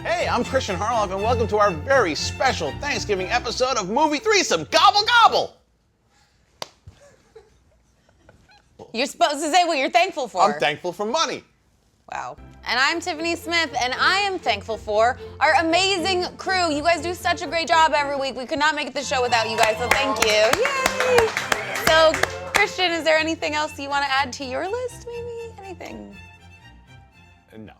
Hey, I'm Kristian Harloff, and welcome to our very special Thanksgiving episode of Movie3Some. Gobble, gobble! You're supposed to say what you're thankful for. I'm thankful for money. Wow. And I'm Tiffany Smith, and I am thankful for our amazing crew. You guys do such a great job every week. We could not make it the show without you guys, so thank you. Yay! So, Kristian, is there anything else you want to add to your list, maybe? Anything? No.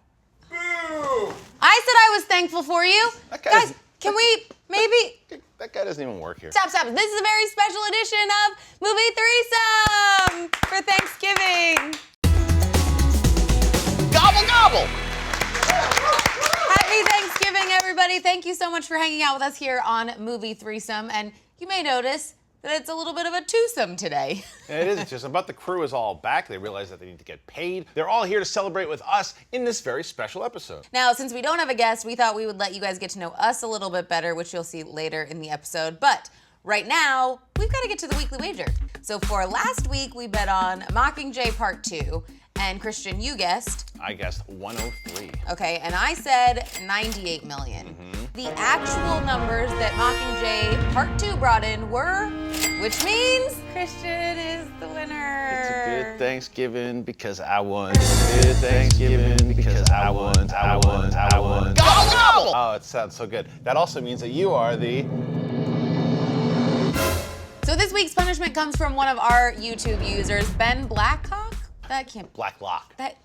Boo! I said I was thankful for you. Guys, can we maybe... That guy doesn't even work here. Stop. This is a very special edition of Movie3Some for Thanksgiving. Gobble, gobble! Happy Thanksgiving, everybody. Thank you so much for hanging out with us here on Movie3Some. And you may notice that it's a little bit of a twosome today. It is. It's just about the crew is all back. They realize that they need to get paid. They're all here to celebrate with us in this very special episode. Now, since we don't have a guest, we thought we would let you guys get to know us a little bit better, which you'll see later in the episode. But right now, we've got to get to the weekly wager. So for last week, we bet on Mockingjay Part 2. And Kristian, you guessed? I guessed 103. Okay, and I said 98 million. The actual numbers that Mockingjay Part 2 brought in were, which means Kristian is the winner. It's a good Thanksgiving because I won. It's a good Thanksgiving because I won. Gobble, gobble! Oh, it sounds so good. That also means that you are the... So this week's punishment comes from one of our YouTube users, Ben Blackcock. That can't... Black Lock. That...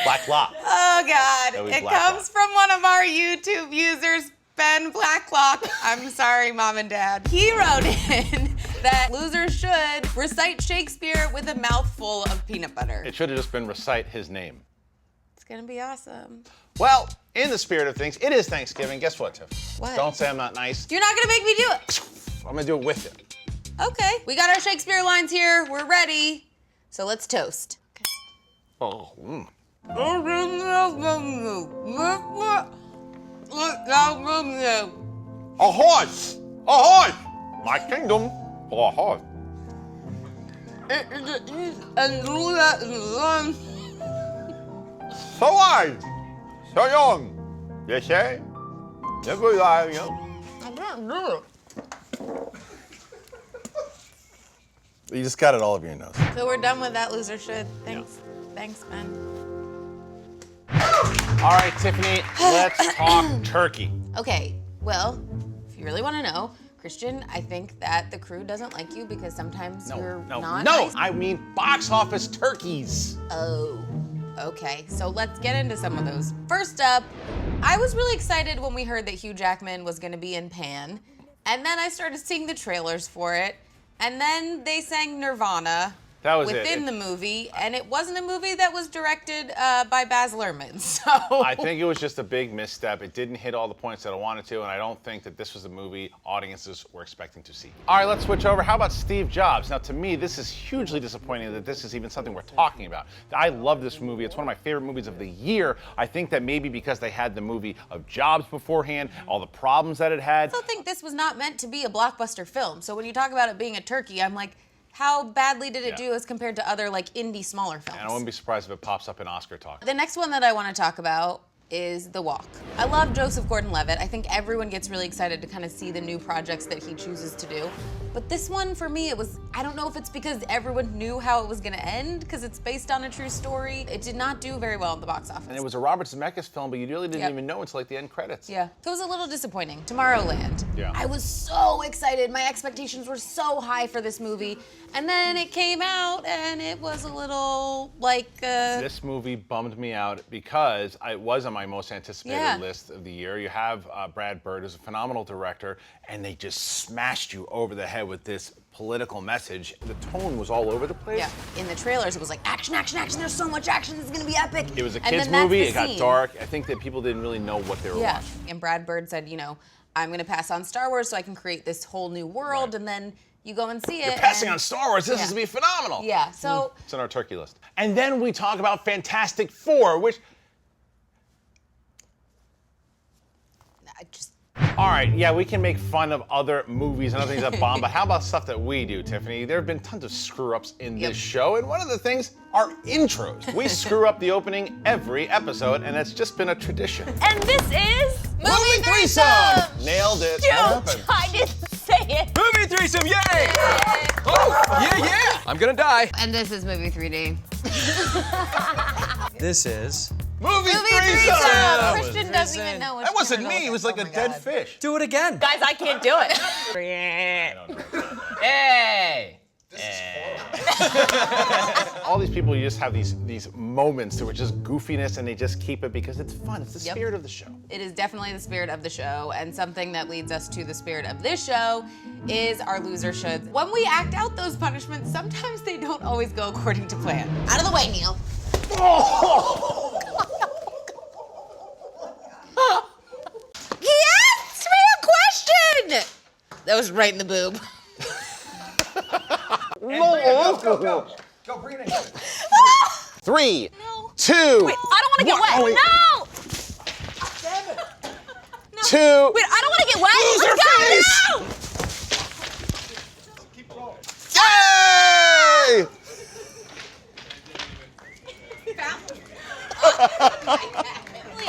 Black Lock. Oh, God. It comes from one of our YouTube users, Ben Blacklock. I'm sorry, Mom and Dad. He wrote in that losers should recite Shakespeare with a mouthful of peanut butter. It should have just been recite his name. It's gonna be awesome. Well, in the spirit of things, it is Thanksgiving. Guess what, Tiff? What? Don't say I'm not nice. You're not gonna make me do it. I'm gonna do it with you. Okay. We got our Shakespeare lines here. We're ready. So let's toast. Okay. Oh, Ahoy! Ahoy! My kingdom for ahoy. So wide, so young. You say? Never lie, you know. I can't do it. You just got it all over your nose. So we're done with that loser should. Thanks. Thanks, Ben. All right, Tiffany, let's talk turkey. Okay, well, if you really want to know, Kristian, I think that the crew doesn't like you because sometimes you're not nice. I mean box office turkeys. Oh, okay. So let's get into some of those. First up, I was really excited when we heard that Hugh Jackman was going to be in Pan, and then I started seeing the trailers for it, and then they sang Nirvana. That was within the movie, and it wasn't a movie that was directed by Baz Luhrmann, so... I think it was just a big misstep. It didn't hit all the points that I wanted to, and I don't think that this was a movie audiences were expecting to see. All right, let's switch over. How about Steve Jobs? Now, to me, this is hugely disappointing that this is even something we're talking about. I love this movie. It's one of my favorite movies of the year. I think that maybe because they had the movie of Jobs beforehand, all the problems that it had. I still think this was not meant to be a blockbuster film, so when you talk about it being a turkey, I'm like, how badly did it do as compared to other like indie smaller films? And I wouldn't be surprised if it pops up in Oscar talk. The next one that I want to talk about is The Walk. I love Joseph Gordon-Levitt. I think everyone gets really excited to kind of see the new projects that he chooses to do. But this one, for me, it was, I don't know if it's because everyone knew how it was going to end, because it's based on a true story. It did not do very well in the box office. And it was a Robert Zemeckis film, but you really didn't even know until like the end credits. Yeah. So it was a little disappointing. Tomorrowland. Yeah. I was so excited. My expectations were so high for this movie. And then it came out, and it was a little like... This movie bummed me out because it was on my most anticipated list of the year. You have Brad Bird, who's a phenomenal director, and they just smashed you over the head with this political message. The tone was all over the place. Yeah, in the trailers it was like action, action, action, there's so much action, this is gonna be epic. It was a kid's movie, it got dark. I think that people didn't really know what they were watching. And Brad Bird said, you know, I'm gonna pass on Star Wars so I can create this whole new world, and then you go and see it. You're passing on Star Wars, this is gonna be phenomenal. Yeah, so. It's on our turkey list. And then we talk about Fantastic Four, which... All right, yeah, we can make fun of other movies and other things that bomb, but how about stuff that we do, Tiffany? There have been tons of screw-ups in this show, and one of the things are intros. We screw up the opening every episode, and it's just been a tradition. And this is Movie3Some! Nailed it. Shoot! I didn't say it. Movie3Some, yay! Oh, yeah! I'm gonna die. And this is Movie 3D. This is Movie3Some! Kristian doesn't even know what That wasn't me, it was like a dead fish. Do it again. Guys, I can't do it. Hey! All these people, you just have these moments that were just goofiness, and they just keep it because it's fun. It's the spirit of the show. It is definitely the spirit of the show, and something that leads us to the spirit of this show is our loser shoulds. When we act out those punishments, sometimes they don't always go according to plan. Out of the way, Neil. He asked me a question! That was right in the boob. Go, bring it in. 3, No. 2, Wait, I don't want to get wet. Oh, wait. No! 2. Wait, I don't want to get wet. Loser Let's go. face! Yay!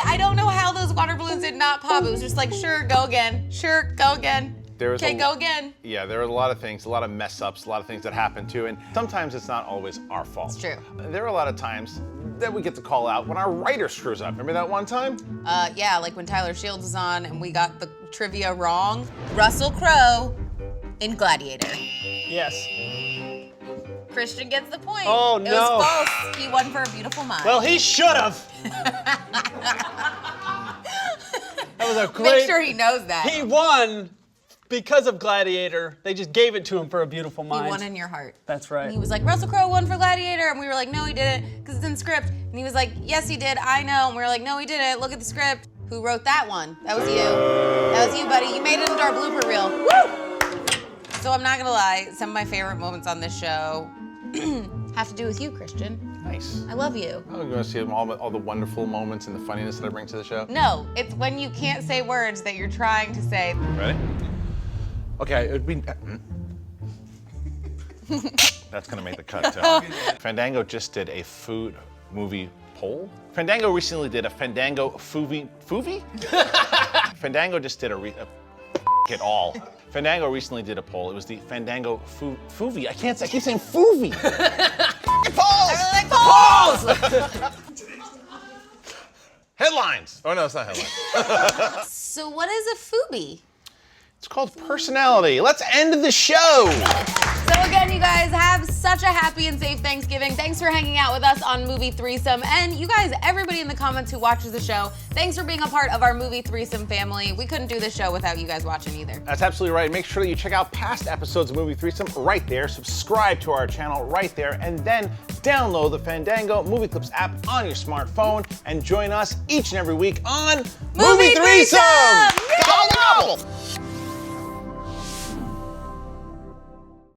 I don't know how those water balloons did not pop. It was just like, sure, go again. Sure, go again. Okay, go again. Yeah, there are a lot of things, a lot of mess ups, a lot of things that happen too, and sometimes it's not always our fault. It's true. There are a lot of times that we get to call out when our writer screws up. Remember that one time? Yeah, like when Tyler Shields was on and we got the trivia wrong. Russell Crowe in Gladiator. Yes. Kristian gets the point. Oh, It no. was false. He won for A Beautiful Mind. Well, he should have. That was a great. Make sure he knows that. He won because of Gladiator. They just gave it to him for A Beautiful Mind. He won in your heart. That's right. And he was like, Russell Crowe won for Gladiator. And we were like, no, he didn't, because it's in the script. And he was like, yes, he did. I know. And we were like, no, he didn't. Look at the script. Who wrote that one? That was you. That was you, buddy. You made it into our blooper reel. Woo! So I'm not going to lie. Some of my favorite moments on this show have to do with you, Kristian. Nice. I love you. Oh, you want to see all the wonderful moments and the funniness that I bring to the show? No, it's when you can't say words that you're trying to say. Ready? Okay, it'd be. That's gonna make the cut too. Fandango just did a food movie poll. Fandango recently did a Fandango foovie? Fandango just did it all. Fandango recently did a poll. It was the Fandango foovie. I keep saying foovie. Polls! Headlines. Oh no, it's not headlines. So what is a foobie? It's called personality. Let's end the show. So again, you guys have such a happy and safe Thanksgiving. Thanks for hanging out with us on Movie3Some. And you guys, everybody in the comments who watches the show, thanks for being a part of our Movie3Some family. We couldn't do this show without you guys watching either. That's absolutely right. Make sure that you check out past episodes of Movie3Some right there. Subscribe to our channel right there. And then download the Fandango Movie Clips app on your smartphone and join us each and every week on Movie3Some! Gobble, gobble!